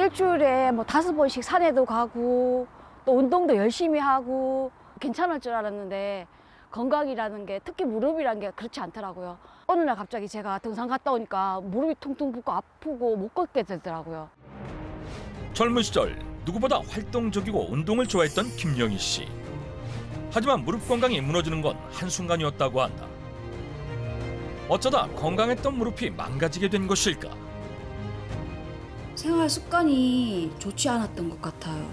일주일에 뭐 5번씩 산에도 가고 또 운동도 열심히 하고 괜찮을 줄 알았는데 건강이라는 게 특히 무릎이라는 게 그렇지 않더라고요. 어느 날 갑자기 제가 등산 갔다 오니까 무릎이 퉁퉁 붓고 아프고 못 걷게 되더라고요. 젊은 시절 누구보다 활동적이고 운동을 좋아했던 김영희 씨. 하지만 무릎 건강이 무너지는 건 한순간이었다고 한다. 어쩌다 건강했던 무릎이 망가지게 된 것일까? 생활 습관이 좋지 않았던 것 같아요.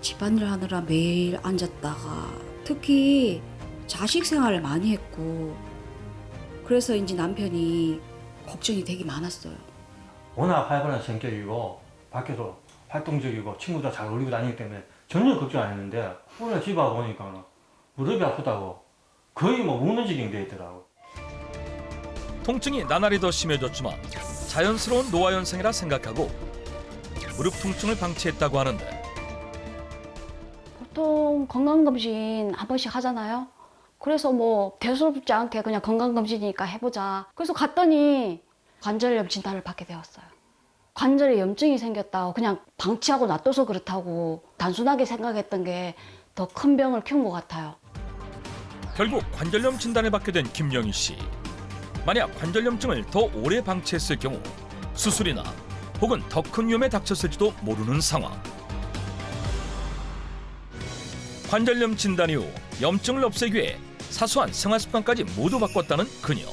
집안일 하느라 매일 앉았다가 특히 자식 생활을 많이 했고 그래서인지 남편이 걱정이 되게 많았어요. 워낙 활발한 성격이고 밖에서 활동적이고 친구들 잘 어울리고 다니기 때문에 전혀 걱정 안 했는데 오늘 집에 와보니까 무릎이 아프다고 거의 뭐 무너지게 돼 있더라고. 통증이 나날이 더 심해졌지만 자연스러운 노화 현상이라 생각하고 무릎 통증을 방치했다고 하는데 보통 건강검진 한 번씩 하잖아요. 그래서 뭐 대수롭지 않게 그냥 건강검진이니까 해보자. 그래서 갔더니 관절염 진단을 받게 되었어요. 관절에 염증이 생겼다고 그냥 방치하고 놔둬서 그렇다고 단순하게 생각했던 게 더 큰 병을 키운 것 같아요. 결국 관절염 진단을 받게 된 김영희 씨. 만약 관절염증을 더 오래 방치했을 경우 수술이나 혹은 더 큰 위험에 닥쳤을지도 모르는 상황. 관절염 진단 이후 염증을 없애기 위해 사소한 생활 습관까지 모두 바꿨다는 그녀.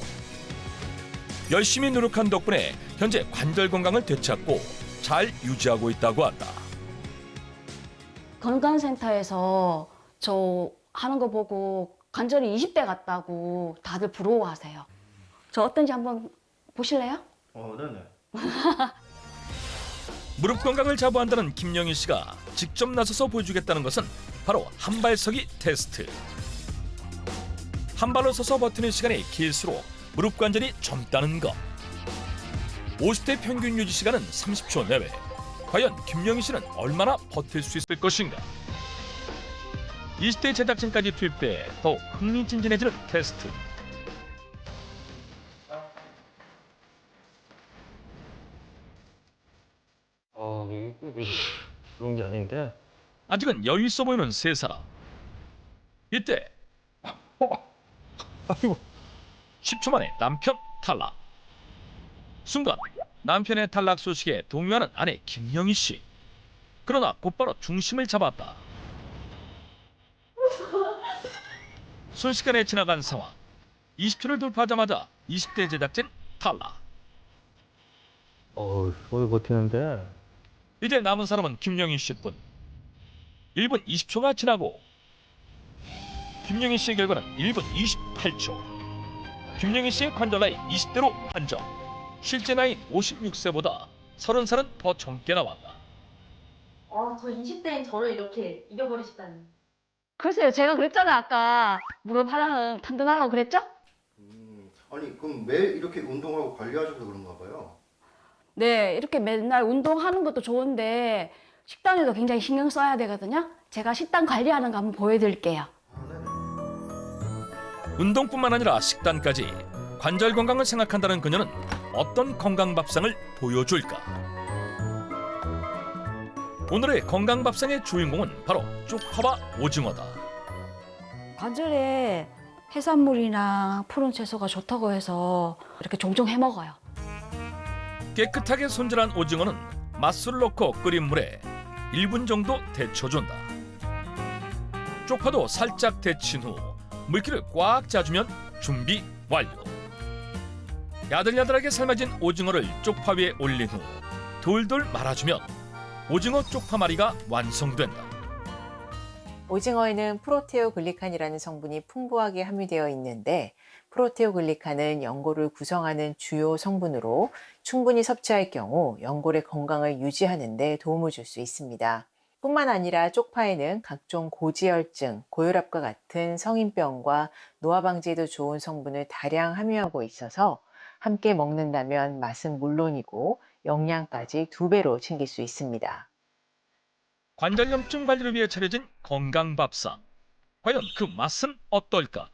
열심히 노력한 덕분에 현재 관절 건강을 되찾고 잘 유지하고 있다고 한다. 건강센터에서 저 하는 거 보고 관절이 20대 같다고 다들 부러워하세요. 저 어떤지 한번 보실래요? 네네. 무릎 건강을 자부한다는 김영희 씨가 직접 나서서 보여주겠다는 것은 바로 한발서기 테스트. 한 발로 서서 버티는 시간이 길수록 무릎 관절이 젊다는 것. 50대 평균 유지 시간은 30초 내외. 과연 김영희 씨는 얼마나 버틸 수 있을 것인가? 20대 제작진까지 투입돼 더욱 흥미진진해지는 테스트. 그런 게 아닌데. 아직은 여유 있어 보이는 세 사람. 이때 아이고. 10초 만에 남편 탈락. 순간 남편의 탈락 소식에 동요하는 아내 김영희 씨. 그러나 곧바로 중심을 잡았다. 순식간에 지나간 상황. 20초를 돌파하자마자 20대 제작진 탈락. 오래 버티는데. 이제 남은 사람은 김영희 씨뿐. 1분 20초가 지나고 김영희 씨의 결과는 1분 28초. 김영희 씨의 관절 나이 20대로 판정. 실제 나이 56세보다 30살은 더 젊게 나왔다. 저 20대인 저를 이렇게 이겨버리셨다니. 글쎄요, 제가 그랬잖아요. 아까 무릎 하나는 튼튼하다고 그랬죠? 아니 그럼 매일 이렇게 운동하고 관리하셔서 그런가 봐요. 네, 이렇게 맨날 운동하는 것도 좋은데 식단에도 굉장히 신경 써야 되거든요. 제가 식단 관리하는 거 한번 보여드릴게요. 운동뿐만 아니라 식단까지 관절 건강을 생각한다는 그녀는 어떤 건강 밥상을 보여줄까? 오늘의 건강 밥상의 주인공은 바로 쪽파와 오징어다. 관절에 해산물이나 푸른 채소가 좋다고 해서 이렇게 종종 해 먹어요. 깨끗하게 손질한 오징어는 맛술을 넣고 끓인 물에 1분 정도 데쳐준다. 쪽파도 살짝 데친 후 물기를 꽉 짜주면 준비 완료. 야들야들하게 삶아진 오징어를 쪽파 위에 올린 후 돌돌 말아주면 오징어 쪽파말이가 완성된다. 오징어에는 프로테오글리칸이라는 성분이 풍부하게 함유되어 있는데 프로테오글리칸은 연골을 구성하는 주요 성분으로 충분히 섭취할 경우 연골의 건강을 유지하는 데 도움을 줄 수 있습니다. 뿐만 아니라 쪽파에는 각종 고지혈증, 고혈압과 같은 성인병과 노화 방지에도 좋은 성분을 다량 함유하고 있어서 함께 먹는다면 맛은 물론이고 영양까지 2배로 챙길 수 있습니다. 관절염증 관리를 위해 차려진 건강 밥상. 과연 그 맛은 어떨까?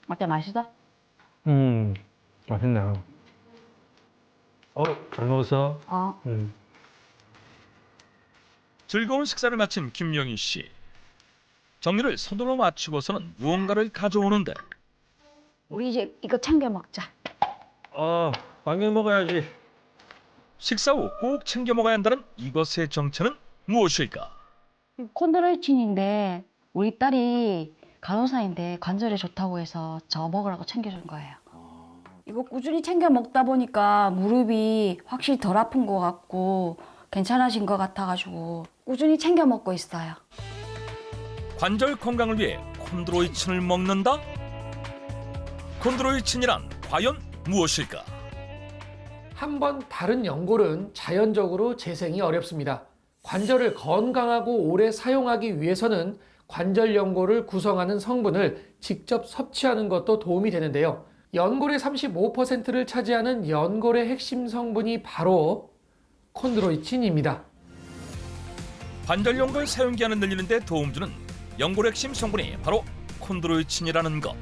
어때, 맛있어? 맛있네요. 잘 먹었어. 즐거운 식사를 마친 김영희 씨. 정리를 서둘러 마치고서는 무언가를 가져오는데 우리 이제 이거 챙겨 먹자. 당연히 먹어야지. 식사 후 꼭 챙겨 먹어야 한다는 이것의 정체는 무엇일까? 콘드로이친인데 우리 딸이 간호사인데 관절에 좋다고 해서 저 먹으라고 챙겨준 거예요. 이거 꾸준히 챙겨 먹다 보니까 무릎이 확실히 덜 아픈 것 같고 괜찮아진 것 같아가지고 꾸준히 챙겨 먹고 있어요. 관절 건강을 위해 콘드로이친을 먹는다? 콘드로이친이란 과연 무엇일까? 한 번 다른 연골은 자연적으로 재생이 어렵습니다. 관절을 건강하고 오래 사용하기 위해서는 관절 연골을 구성하는 성분을 직접 섭취하는 것도 도움이 되는데요. 연골의 35%를 차지하는 연골의 핵심 성분이 바로 콘드로이친입니다. 관절 연골 사용 기한을 늘리는 데 도움 주는 연골 핵심 성분이 바로 콘드로이친이라는 것.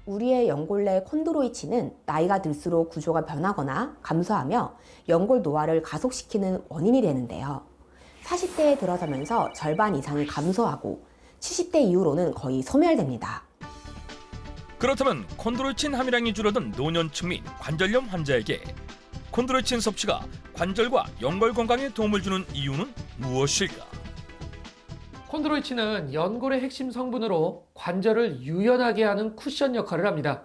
우리의 연골 내 콘드로이친은 나이가 들수록 구조가 변하거나 감소하며 연골 노화를 가속시키는 원인이 되는데요. 40대에 들어서면서 절반 이상이 감소하고 70대 이후로는 거의 소멸됩니다. 그렇다면 콘드로이친 함유량이 줄어든 노년층 및 관절염 환자에게 콘드로이친 섭취가 관절과 연골 건강에 도움을 주는 이유는 무엇일까? 콘드로이친은 연골의 핵심 성분으로 관절을 유연하게 하는 쿠션 역할을 합니다.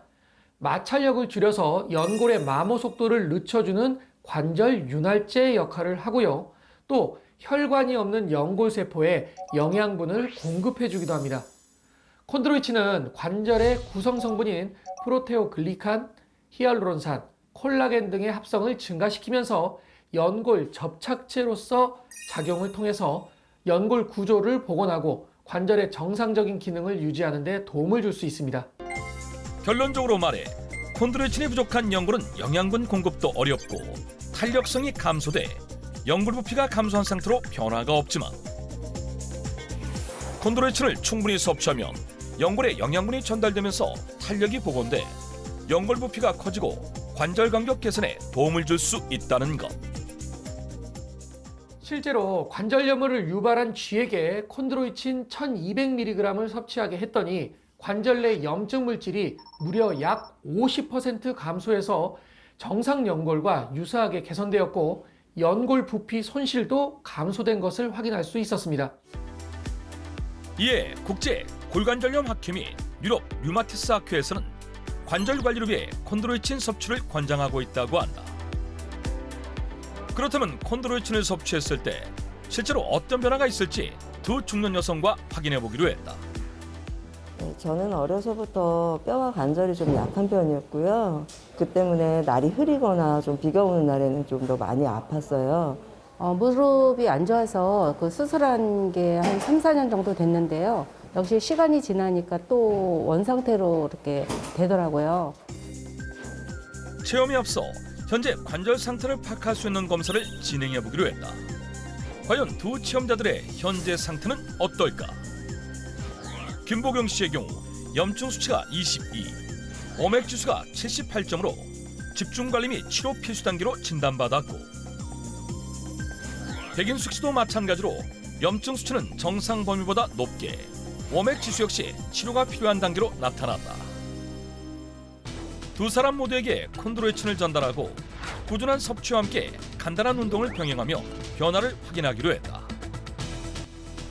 마찰력을 줄여서 연골의 마모 속도를 늦춰주는 관절 윤활제 역할을 하고요. 또 혈관이 없는 연골 세포에 영양분을 공급해주기도 합니다. 콘드로이친은 관절의 구성 성분인 프로테오글리칸, 히알루론산, 콜라겐 등의 합성을 증가시키면서 연골 접착제로서 작용을 통해서 연골 구조를 복원하고 관절의 정상적인 기능을 유지하는 데 도움을 줄 수 있습니다. 결론적으로 말해 콘드로이친이 부족한 연골은 영양분 공급도 어렵고 탄력성이 감소돼 연골 부피가 감소한 상태로 변화가 없지만 콘드로이친을 충분히 섭취하면 연골에 영양분이 전달되면서 탄력이 복원돼 연골 부피가 커지고 관절 간격 개선에 도움을 줄 수 있다는 것. 실제로 관절염을 유발한 쥐에게 콘드로이친 1200mg을 섭취하게 했더니 관절 내 염증 물질이 무려 약 50% 감소해서 정상 연골과 유사하게 개선되었고 연골 부피 손실도 감소된 것을 확인할 수 있었습니다. 이에 국제 골관절염 학회 및 유럽 류마티스 학회에서는 관절 관리를 위해 콘드로이친 섭취를 권장하고 있다고 한다. 그렇다면 콘드로이친을 섭취했을 때 실제로 어떤 변화가 있을지 두 중년 여성과 확인해 보기로 했다. 저는 어려서부터 뼈와 관절이 좀 약한 편이었고요. 그 때문에 날이 흐리거나 좀 비가 오는 날에는 좀 더 많이 아팠어요. 무릎이 안 좋아서 그 수술한 게 한 3, 4년 정도 됐는데요. 역시 시간이 지나니까 또 원상태로 이렇게 되더라고요. 체험에 앞서 현재 관절 상태를 파악할 수 있는 검사를 진행해 보기로 했다. 과연 두 체험자들의 현재 상태는 어떨까? 김보경 씨의 경우 염증 수치가 22, 엄액 지수가 78점으로 집중관리 및 치료 필수 단계로 진단받았고 백인숙 씨도 마찬가지로 염증 수치는 정상 범위보다 높게 엄액 지수 역시 치료가 필요한 단계로 나타났다. 두 사람 모두에게 콘드로이친을 전달하고 꾸준한 섭취와 함께 간단한 운동을 병행하며 변화를 확인하기로 했다.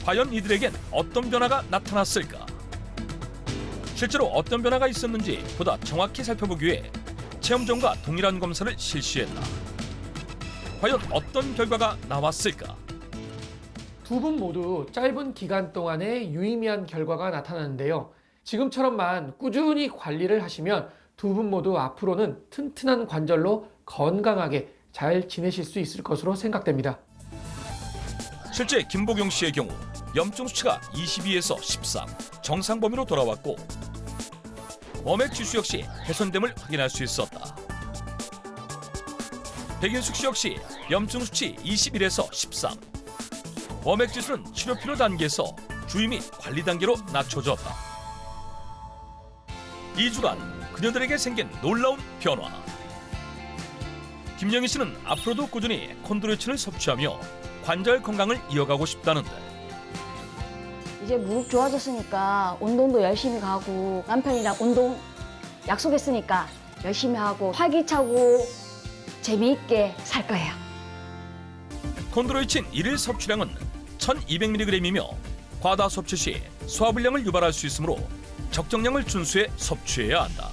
과연 이들에겐 어떤 변화가 나타났을까? 실제로 어떤 변화가 있었는지 보다 정확히 살펴보기 위해 체험전과 동일한 검사를 실시했다. 과연 어떤 결과가 나왔을까? 두 분 모두 짧은 기간 동안에 유의미한 결과가 나타나는데요. 지금처럼만 꾸준히 관리를 하시면 두 분 모두 앞으로는 튼튼한 관절로 건강하게 잘 지내실 수 있을 것으로 생각됩니다. 실제 김보경 씨의 경우 염증 수치가 22에서 13, 정상 범위로 돌아왔고 엄액 지수 역시 개선됨을 확인할 수 있었다. 백인숙 씨 역시 염증 수치 21에서 13, 엄액 지수는 치료 필요 단계에서 주의 및 관리 단계로 낮춰졌다. 2주간 그녀들에게 생긴 놀라운 변화. 김영희 씨는 앞으로도 꾸준히 콘드로이친을 섭취하며 관절 건강을 이어가고 싶다는데 이제 무릎 좋아졌으니까 운동도 열심히 가고 남편이랑 운동 약속했으니까 열심히 하고 활기차고 재미있게 살 거예요. 콘드로이친 1일 섭취량은 1200mg이며 과다 섭취 시 소화불량을 유발할 수 있으므로 적정량을 준수해 섭취해야 한다.